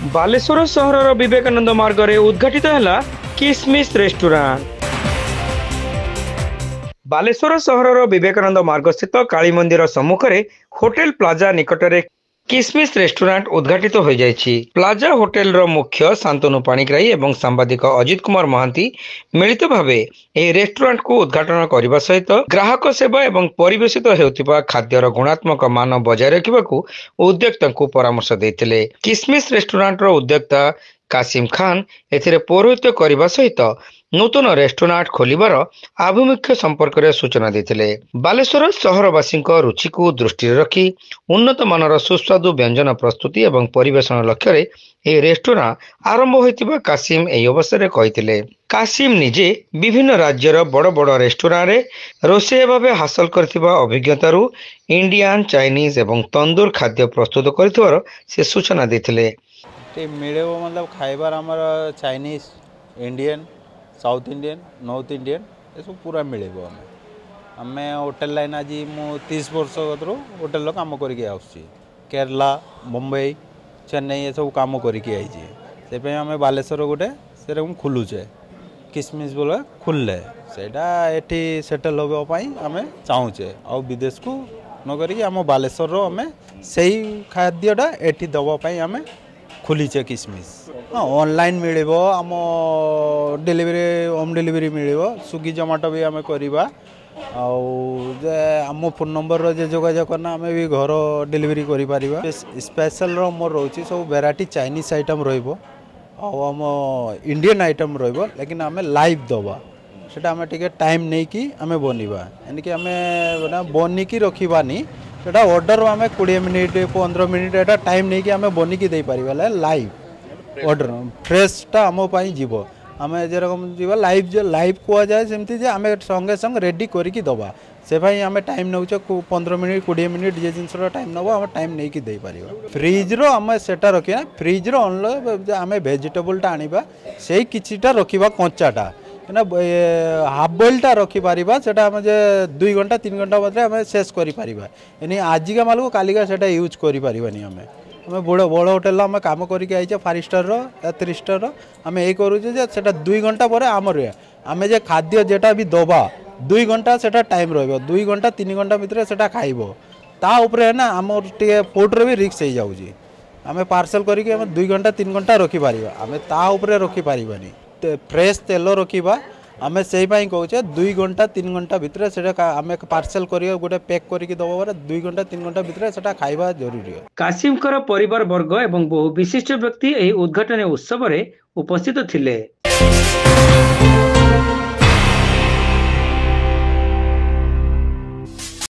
बालेश्वर सहर विवेकानंद मार्ग में उद्घाटित है किसमिस रेस्टोरेंट। बालेश्वर सहर विवेकानंद मार्ग स्थित काली मंदिर सम्मुख में होटेल प्लाजा निकट में किसमिस रेस्टोरेंट उद्घाटित हो जाइछि। प्लाजा होटेल रो मुख्य शांतनु पाणिग्राही एवं सांबादिक अजित कुमार महांती मिलित भावे ए रेस्टोरेंट को उद्घाटन करने सहित ग्राहक सेवा एवं परिवेशित हेउथिबा खाद्यर गुणात्मक मान बजाय रखिबाकू उद्योक्ता को परामर्श देथिले। किसमिस रेस्टोरेंट रो उद्योक्ता कासिम खान एथिरे पौरोहित्य करने सहित नूतन रेस्टोरेंट खोलिबार आभिमुख्य संपर्क में सूचना देथिले। बालेश्वर सहरवासी रुचि को दृष्टि रखी उन्नत मानर सुस्वादु व्यंजन प्रस्तुति एवं परिवेशन लक्ष्य ए रेस्टोरेंट आरंभ होइतिबा कासिम एई अवसर में कहिथिले। कासिम निजे विभिन्न राज्यर बड़ बड़ रेस्टोरेंट रे रोषेय भाव हासिल करथिबा अभिज्ञतारू इंडियन चाइनीज एवं तंदूर खाद्य प्रस्तुत करथिबार से सूचना देथिले। मिले मतलब खाइबार आमर Chinese Indian south Indian north Indian ये सब पूरा मिले आम होटेल लाइन आज मु 30 वर्ष होटेल काम करके केरला मुंबई चेन्नई ये सब काम करके आई आम बालेश्वर गोटे से खोलुचे किसमिस बोले खुलले से सेटल होगापाई आम चाहूचे आ विदेश को नक आम बालेश्वर आम से खाद्यटा ये दवापाई आम खोलीचे किसमिस। हाँ ऑनलाइन मिल आम डेलीवरी होम डेलीवरी मिल स्विगी जोमाटो भी आम करवा आम फोन नंबर रे जोगाजोग करना आम भी घर डेलीवरी कर स्पेशल मोर रोचे सब वेराइटी चाइनीज आइटम रम इंडियन आइटम लेकिन आम लाइव दबा से आम टे टाइम नहीं कि आम बनवा यानी आम बनिकी रखानी सेटा ऑर्डर आम 20 मिनिट 15 मिनिट एटा टाइम नहीं कि आम बनिकी दे पारिबा लाइव ऑर्डर फ्रेशटा आम जीव आम जेरकम जीव लाइव कह जाए सेमती जे आम संगे संग रेडी करके दबा से भाई आम टाइम नौ 15 मिनिट 20 मिनिट जे जिनसर टाइम नब आम टाइम नहीं कि दे पारिबा। फ्रिज रो आम सेटा रखिया फ्रिज रो ऑनलाइन आम वेजिटेबल आनिबा से किछिटा रखिबा कंचाटा हाफ बॉइलटा रखिपर से 2 घंटा 3 घंटा मध्य आम शेष करें आजिका माल को कालिका से यूज करें आम बड़ बड़ होटेल आम कम करके आईचे 5 स्टार 3 स्टार आम ये करुचे 2 घंटा पर आमर आम जे खाद्य जेटा भी दबा 2 घंटा से टाइम रो 2 घंटा 3 घंटा भितर से खाइब ताऊपर ना आम टे पोर्ट भी रिक्स हो जाऊँगी आम पार्सल करके 2 घंटा 3 घंटा रखिपर आम ताऊपर रखिपारानी फ्रेश तेल रखा आम से कहे 2 घंटा 3 घंटा भितर से आम पार्सल कर गोटे पैक करके दबा 2 घंटा 3 घंटा भितर से खाइबा जरूरी है। कासिम परिवार वर्ग एवं बहु विशिष्ट व्यक्ति उद्घाटन उत्सव में उपस्थित थिले।